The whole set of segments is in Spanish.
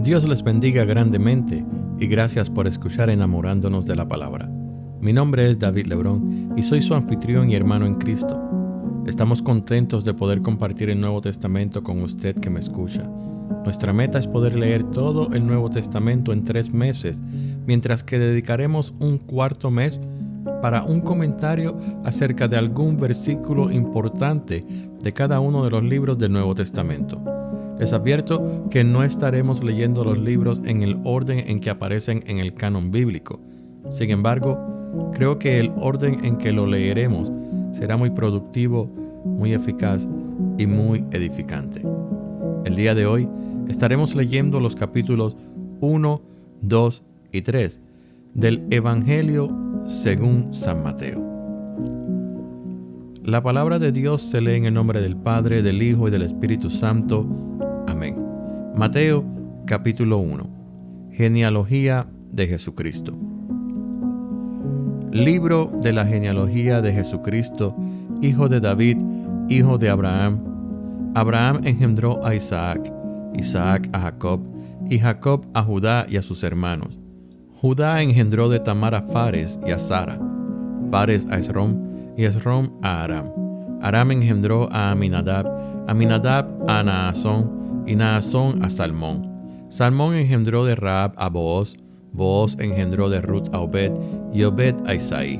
Dios les bendiga grandemente y gracias por escuchar Enamorándonos de la Palabra. Mi nombre es David Lebrón y soy su anfitrión y hermano en Cristo. Estamos contentos de poder compartir el Nuevo Testamento con usted que me escucha. Nuestra meta es poder leer todo el Nuevo Testamento en 3 meses, mientras que dedicaremos un cuarto mes para un comentario acerca de algún versículo importante de cada uno de los libros del Nuevo Testamento. Les advierto que no estaremos leyendo los libros en el orden en que aparecen en el canon bíblico. Sin embargo, creo que el orden en que lo leeremos será muy productivo, muy eficaz y muy edificante. El día de hoy estaremos leyendo los capítulos 1, 2 y 3 del Evangelio según San Mateo. La palabra de Dios se lee en el nombre del Padre, del Hijo y del Espíritu Santo. Amén. Mateo capítulo 1. Genealogía de Jesucristo. Libro de la genealogía de Jesucristo, hijo de David, hijo de Abraham. Abraham engendró a Isaac, Isaac a Jacob, y Jacob a Judá y a sus hermanos. Judá engendró de Tamar a Fares y a Zara, Fares a Esrom, y Esrom a Aram. Aram engendró a Aminadab, Aminadab a Naasón, y Naasón a Salmón. Salmón engendró de Rahab a Booz, Booz engendró de Ruth a Obed, y Obed a Isaí.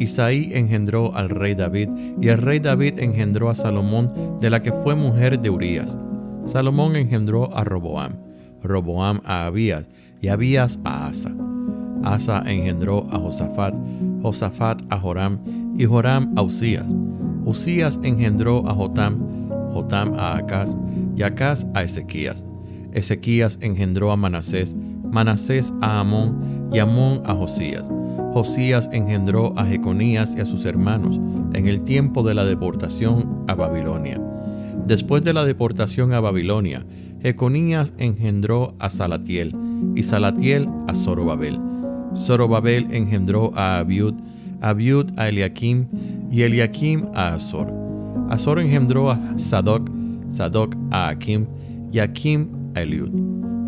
Isaí engendró al rey David, y el rey David engendró a Salomón, de la que fue mujer de Urías. Salomón engendró a Roboam, Roboam a Abías, y Abías a Asa. Asa engendró a Josafat, Josafat a Joram, y Joram a Usías. Usías engendró a Jotam, Jotam a Acaz, y Acaz a Ezequías. Ezequías engendró a Manasés, Manasés a Amón, y Amón a Josías. Josías engendró a Jeconías y a sus hermanos en el tiempo de la deportación a Babilonia. Después de la deportación a Babilonia, Jeconías engendró a Salatiel, y Salatiel a Zorobabel. Zorobabel engendró a Abiud, Abiud a Eliakim, y Eliakim a Azor. Azor engendró a Sadoc, Sadoc a Akim, y Akim a Eliud.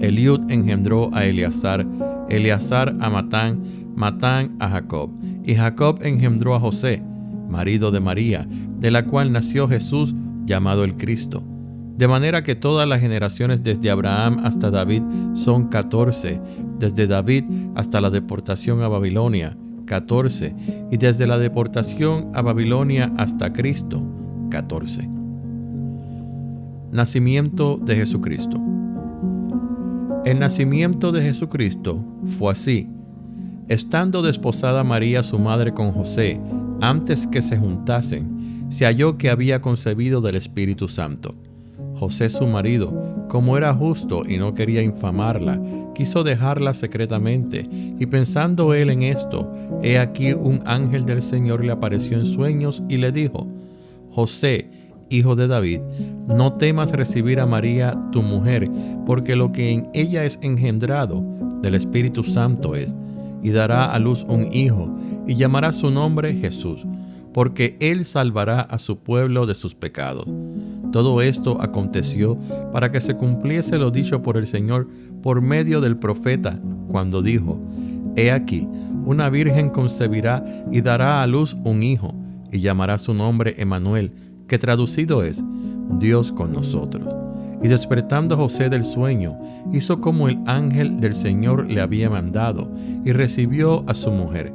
Eliud engendró a Eleazar, Eleazar a Matán, Matán a Jacob, y Jacob engendró a José, marido de María, de la cual nació Jesús, llamado el Cristo. De manera que todas las generaciones desde Abraham hasta David son 14, desde David hasta la deportación a Babilonia, 14, y desde la deportación a Babilonia hasta Cristo, 14. Nacimiento de Jesucristo. El nacimiento de Jesucristo fue así. Estando desposada María su madre con José, antes que se juntasen, se halló que había concebido del Espíritu Santo. José su marido, como era justo y no quería infamarla, quiso dejarla secretamente, y pensando él en esto, he aquí un ángel del Señor le apareció en sueños y le dijo: José, hijo de David, no temas recibir a María tu mujer, porque lo que en ella es engendrado del Espíritu Santo es, y dará a luz un hijo, y llamará su nombre Jesús, porque él salvará a su pueblo de sus pecados. Todo esto aconteció para que se cumpliese lo dicho por el Señor por medio del profeta, cuando dijo: He aquí, una virgen concebirá y dará a luz un hijo, y llamará su nombre Emmanuel, que traducido es Dios con nosotros. Y despertando José del sueño, hizo como el ángel del Señor le había mandado, y recibió a su mujer,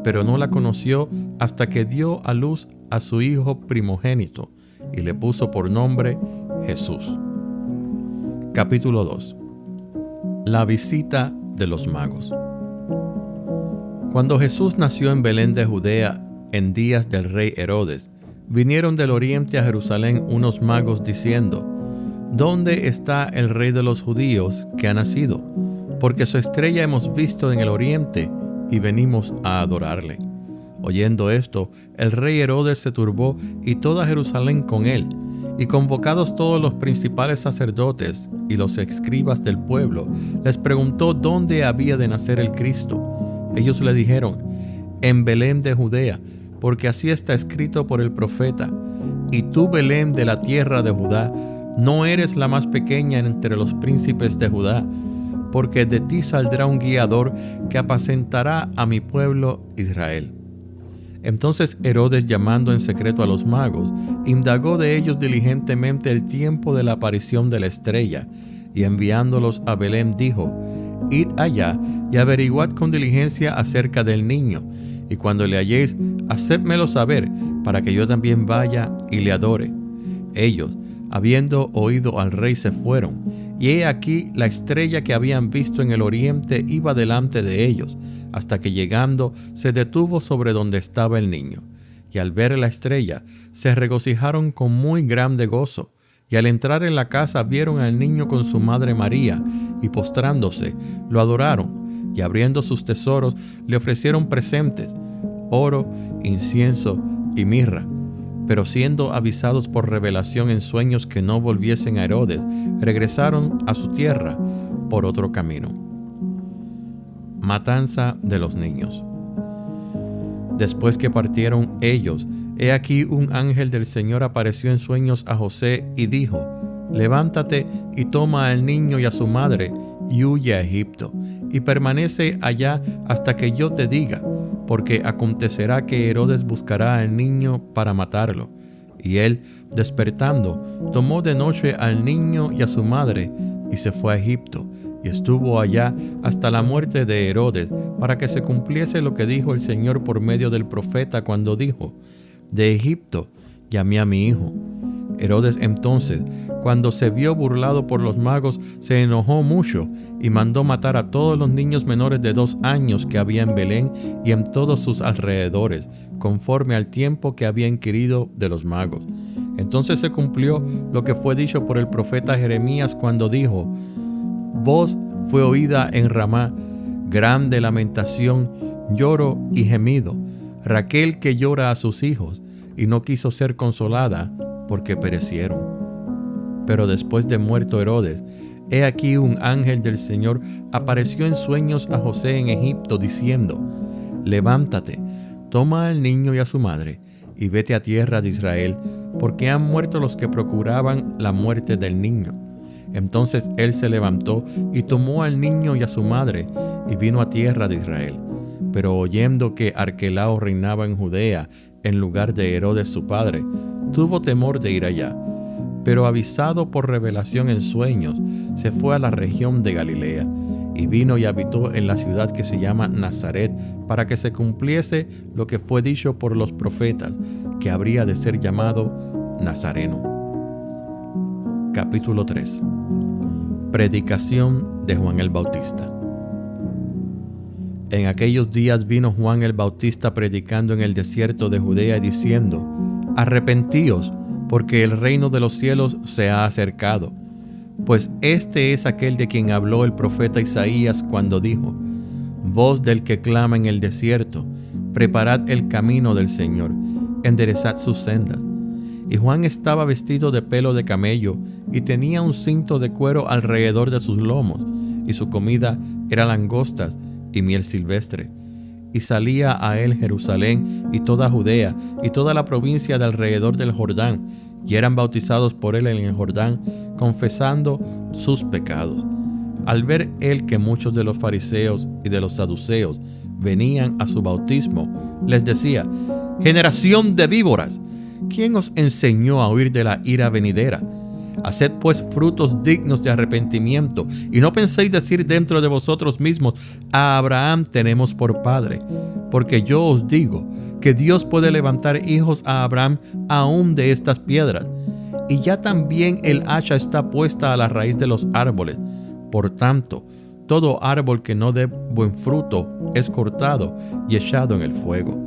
pero no la conoció hasta que dio a luz a su hijo primogénito, y le puso por nombre Jesús. Capítulo 2. La visita de los magos. Cuando Jesús nació en Belén de Judea, en días del rey Herodes, vinieron del oriente a Jerusalén unos magos diciendo: ¿Dónde está el rey de los judíos que ha nacido? Porque su estrella hemos visto en el oriente y venimos a adorarle. Oyendo esto, el rey Herodes se turbó y toda Jerusalén con él. Y convocados todos los principales sacerdotes y los escribas del pueblo, les preguntó dónde había de nacer el Cristo. Ellos le dijeron: en Belén de Judea, porque así está escrito por el profeta: y tú, Belén de la tierra de Judá, no eres la más pequeña entre los príncipes de Judá, porque de ti saldrá un guiador que apacentará a mi pueblo Israel. Entonces Herodes, llamando en secreto a los magos, indagó de ellos diligentemente el tiempo de la aparición de la estrella, y enviándolos a Belén dijo: Id allá y averiguad con diligencia acerca del niño, y cuando le halléis, hacedmelo saber, para que yo también vaya y le adore. Ellos, habiendo oído al rey, se fueron, y he aquí la estrella que habían visto en el oriente iba delante de ellos, hasta que llegando se detuvo sobre donde estaba el niño. Y al ver la estrella, se regocijaron con muy grande gozo. Y al entrar en la casa vieron al niño con su madre María, y postrándose, lo adoraron, y abriendo sus tesoros, le ofrecieron presentes: oro, incienso y mirra. Pero siendo avisados por revelación en sueños que no volviesen a Herodes, regresaron a su tierra por otro camino. Matanza de los niños. Después que partieron ellos, he aquí un ángel del Señor apareció en sueños a José y dijo: Levántate y toma al niño y a su madre y huye a Egipto, y permanece allá hasta que yo te diga, porque acontecerá que Herodes buscará al niño para matarlo. Y él, despertando, tomó de noche al niño y a su madre y se fue a Egipto, y estuvo allá hasta la muerte de Herodes, para que se cumpliese lo que dijo el Señor por medio del profeta cuando dijo: De Egipto llamé a mi hijo. Herodes entonces, cuando se vio burlado por los magos, se enojó mucho y mandó matar a todos los niños menores de 2 años que había en Belén y en todos sus alrededores, conforme al tiempo que había inquirido de los magos. Entonces se cumplió lo que fue dicho por el profeta Jeremías cuando dijo: Voz fue oída en Ramá, grande lamentación, lloro y gemido, Raquel que llora a sus hijos, y no quiso ser consolada, porque perecieron. Pero después de muerto Herodes, he aquí un ángel del Señor apareció en sueños a José en Egipto, diciendo: Levántate, toma al niño y a su madre, y vete a tierra de Israel, porque han muerto los que procuraban la muerte del niño. Entonces él se levantó y tomó al niño y a su madre, y vino a tierra de Israel. Pero oyendo que Arquelao reinaba en Judea en lugar de Herodes su padre, tuvo temor de ir allá. Pero avisado por revelación en sueños, se fue a la región de Galilea, y vino y habitó en la ciudad que se llama Nazaret, para que se cumpliese lo que fue dicho por los profetas, que habría de ser llamado Nazareno. Capítulo 3. Predicación de Juan el Bautista. En aquellos días vino Juan el Bautista predicando en el desierto de Judea, diciendo: Arrepentíos, porque el reino de los cielos se ha acercado. Pues este es aquel de quien habló el profeta Isaías cuando dijo: Voz del que clama en el desierto, preparad el camino del Señor, enderezad sus sendas. Y Juan estaba vestido de pelo de camello, y tenía un cinto de cuero alrededor de sus lomos, y su comida era langostas y miel silvestre. Y salía a él Jerusalén y toda Judea y toda la provincia de alrededor del Jordán, y eran bautizados por él en el Jordán, confesando sus pecados. Al ver él que muchos de los fariseos y de los saduceos venían a su bautismo, les decía: Generación de víboras, ¿quién os enseñó a huir de la ira venidera? Haced pues frutos dignos de arrepentimiento, y no penséis decir dentro de vosotros mismos: a Abraham tenemos por padre. Porque yo os digo que Dios puede levantar hijos a Abraham aún de estas piedras. Y ya también el hacha está puesta a la raíz de los árboles. Por tanto, todo árbol que no dé buen fruto es cortado y echado en el fuego.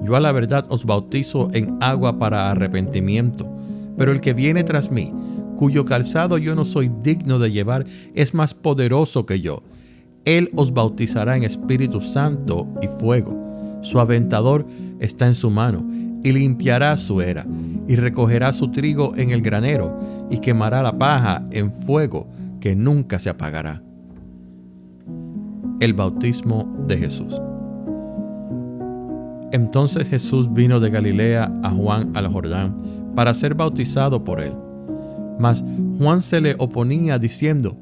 Yo a la verdad os bautizo en agua para arrepentimiento, pero el que viene tras mí, cuyo calzado yo no soy digno de llevar, es más poderoso que yo. Él os bautizará en Espíritu Santo y fuego. Su aventador está en su mano, y limpiará su era, y recogerá su trigo en el granero, y quemará la paja en fuego que nunca se apagará. El bautismo de Jesús. Entonces Jesús vino de Galilea a Juan al Jordán para ser bautizado por él. Mas Juan se le oponía diciendo: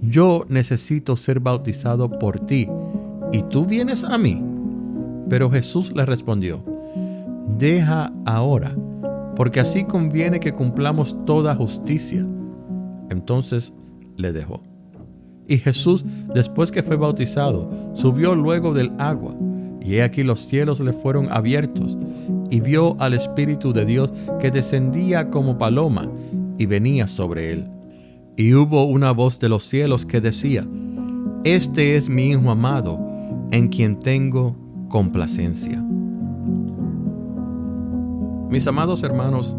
yo necesito ser bautizado por ti, ¿y tú vienes a mí? Pero Jesús le respondió: deja ahora, porque así conviene que cumplamos toda justicia. Entonces le dejó. Y Jesús, después que fue bautizado, subió luego del agua, y he aquí los cielos le fueron abiertos, y vio al Espíritu de Dios que descendía como paloma y venía sobre él. Y hubo una voz de los cielos que decía: este es mi Hijo amado, en quien tengo complacencia. Mis amados hermanos,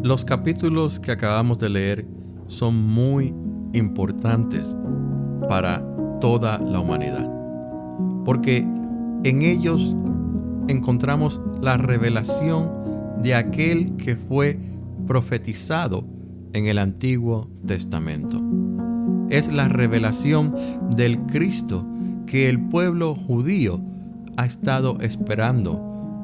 los capítulos que acabamos de leer son muy importantes para toda la humanidad, porque en ellos encontramos la revelación de aquel que fue profetizado en el Antiguo Testamento. Es la revelación del Cristo que el pueblo judío ha estado esperando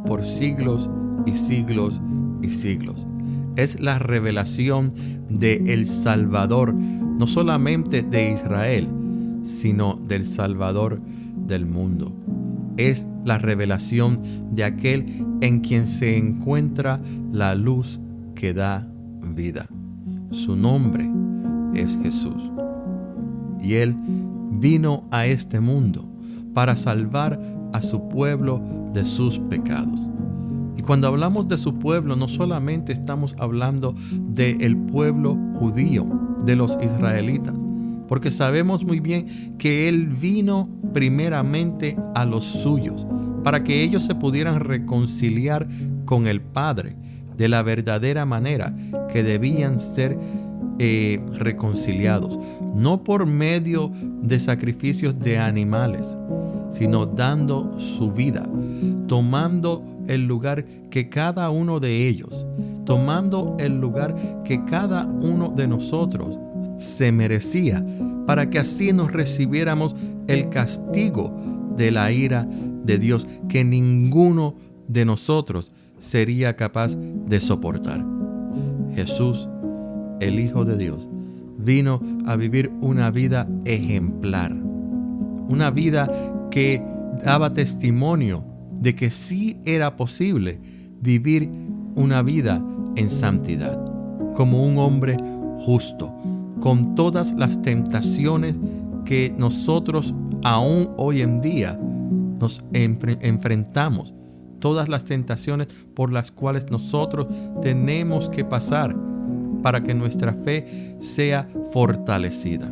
por siglos y siglos y siglos. Es la revelación del Salvador, no solamente de Israel, sino del Salvador del mundo. Es la revelación de aquel en quien se encuentra la luz que da vida. Su nombre es Jesús. Y Él vino a este mundo para salvar a su pueblo de sus pecados. Y cuando hablamos de su pueblo, no solamente estamos hablando del pueblo judío, de los israelitas, porque sabemos muy bien que Él vino primeramente a los suyos, para que ellos se pudieran reconciliar con el Padre de la verdadera manera que debían ser reconciliados, no por medio de sacrificios de animales, sino dando su vida, tomando el lugar que cada uno de ellos, tomando el lugar que cada uno de nosotros se merecía, para que así nos recibiéramos el castigo de la ira de Dios que ninguno de nosotros sería capaz de soportar. Jesús, el Hijo de Dios, vino a vivir una vida ejemplar, una vida que daba testimonio de que sí era posible vivir una vida en santidad, como un hombre justo, con todas las tentaciones que nosotros aún hoy en día nos enfrentamos, todas las tentaciones por las cuales nosotros tenemos que pasar para que nuestra fe sea fortalecida.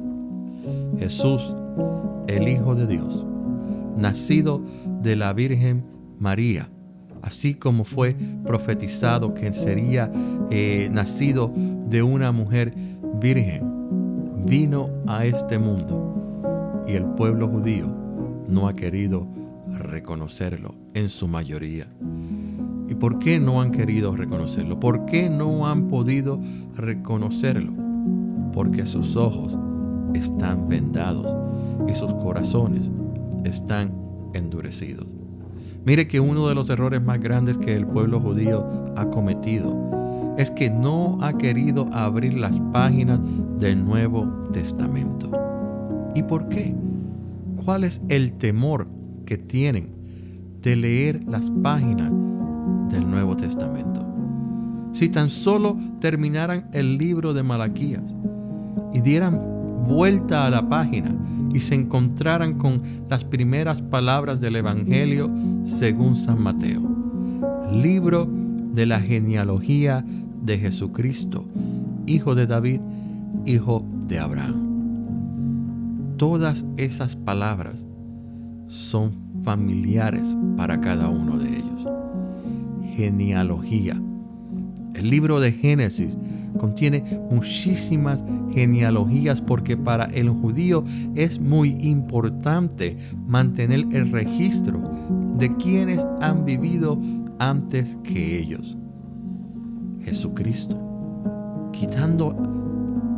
Jesús, el Hijo de Dios, nacido de la Virgen María, así como fue profetizado que sería nacido de una mujer virgen, vino a este mundo y el pueblo judío no ha querido reconocerlo en su mayoría. ¿Y por qué no han querido reconocerlo? ¿Por qué no han podido reconocerlo? Porque sus ojos están vendados y sus corazones están endurecidos. Mire que uno de los errores más grandes que el pueblo judío ha cometido es que no ha querido abrir las páginas del Nuevo Testamento. ¿Y por qué? ¿Cuál es el temor que tienen de leer las páginas del Nuevo Testamento? Si tan solo terminaran el libro de Malaquías y dieran vuelta a la página y se encontraran con las primeras palabras del Evangelio según San Mateo, libro de la genealogía de Jesucristo, hijo de David, hijo de Abraham. Todas esas palabras son familiares para cada uno de ellos. Genealogía. El libro de Génesis contiene muchísimas genealogías porque para el judío es muy importante mantener el registro de quienes han vivido antes que ellos. Jesucristo, quitando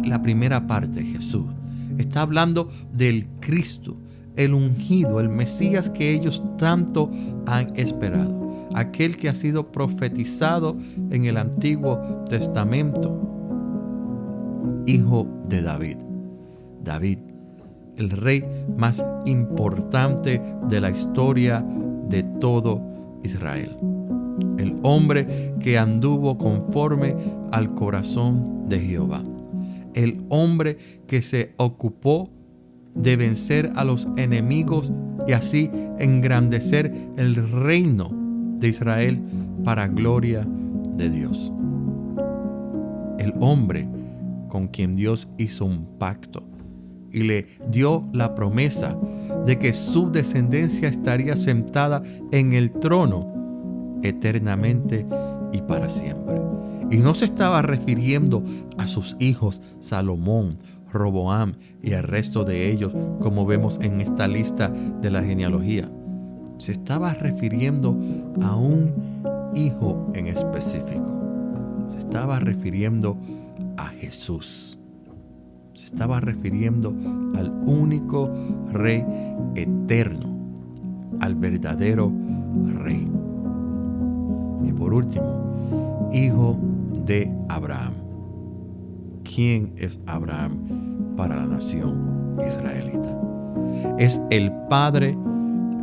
la primera parte, Jesús, está hablando del Cristo, el ungido, el Mesías que ellos tanto han esperado. Aquel que ha sido profetizado en el Antiguo Testamento, hijo de David, David, el rey más importante de la historia de todo Israel. El hombre que anduvo conforme al corazón de Jehová. El hombre que se ocupó de vencer a los enemigos y así engrandecer el reino de Israel para gloria de Dios. El hombre con quien Dios hizo un pacto y le dio la promesa de que su descendencia estaría sentada en el trono eternamente y para siempre. Y no se estaba refiriendo a sus hijos Salomón, Roboam y el resto de ellos, como vemos en esta lista de la genealogía. Se estaba refiriendo a un hijo en específico. Se estaba refiriendo a Jesús. Se estaba refiriendo al único Rey eterno, al verdadero Rey. Y por último, hijo de Abraham. ¿Quién es Abraham para la nación israelita? Es el padre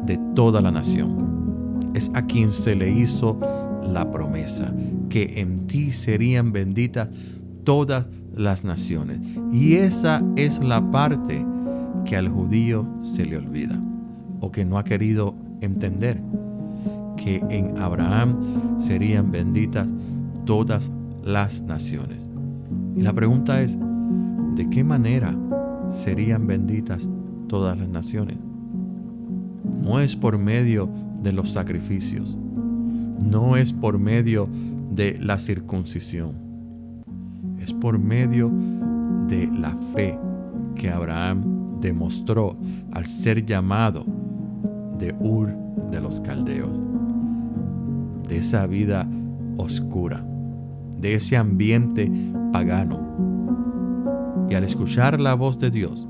de toda la nación. Es a quien se le hizo la promesa que en ti serían benditas todas las naciones. Y esa es la parte que al judío se le olvida o que no ha querido entender, que en Abraham serían benditas todas las naciones. Y la pregunta es, ¿de qué manera serían benditas todas las naciones? No es por medio de los sacrificios, no es por medio de la circuncisión, es por medio de la fe que Abraham demostró al ser llamado de Ur de los Caldeos, de esa vida oscura, de ese ambiente pagano. Y al escuchar la voz de Dios,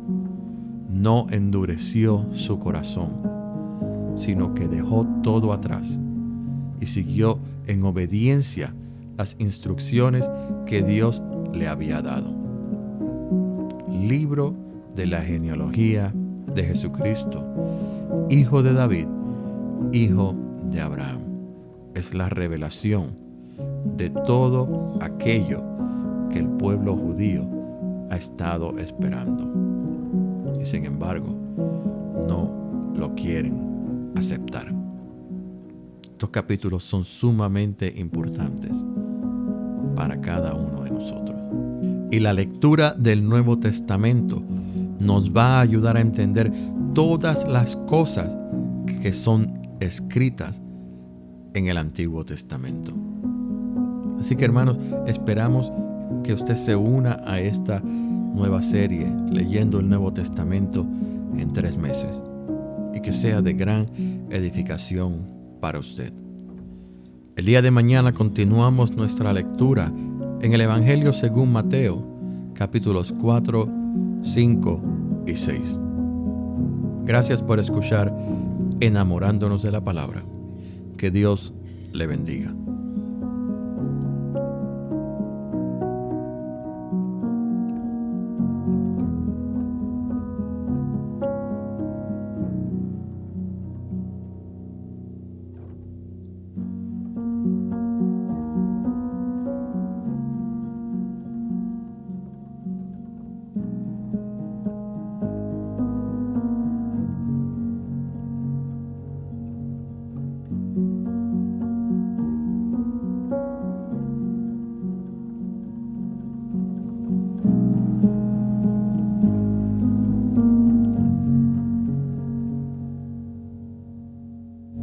no endureció su corazón, sino que dejó todo atrás y siguió en obediencia las instrucciones que Dios le había dado. Libro de la genealogía de Jesucristo, hijo de David, hijo de Abraham. Es la revelación de todo aquello que el pueblo judío ha estado esperando. Y sin embargo, no lo quieren aceptar. Estos capítulos son sumamente importantes para cada uno de nosotros. Y la lectura del Nuevo Testamento nos va a ayudar a entender todas las cosas que son escritas en el Antiguo Testamento. Así que, hermanos, esperamos que usted se una a esta nueva serie leyendo el Nuevo Testamento en 3 meses y que sea de gran edificación para usted. El día de mañana continuamos nuestra lectura en el Evangelio según Mateo, capítulos 4, 5 y 6. Gracias por escuchar Enamorándonos de la Palabra. Que Dios le bendiga.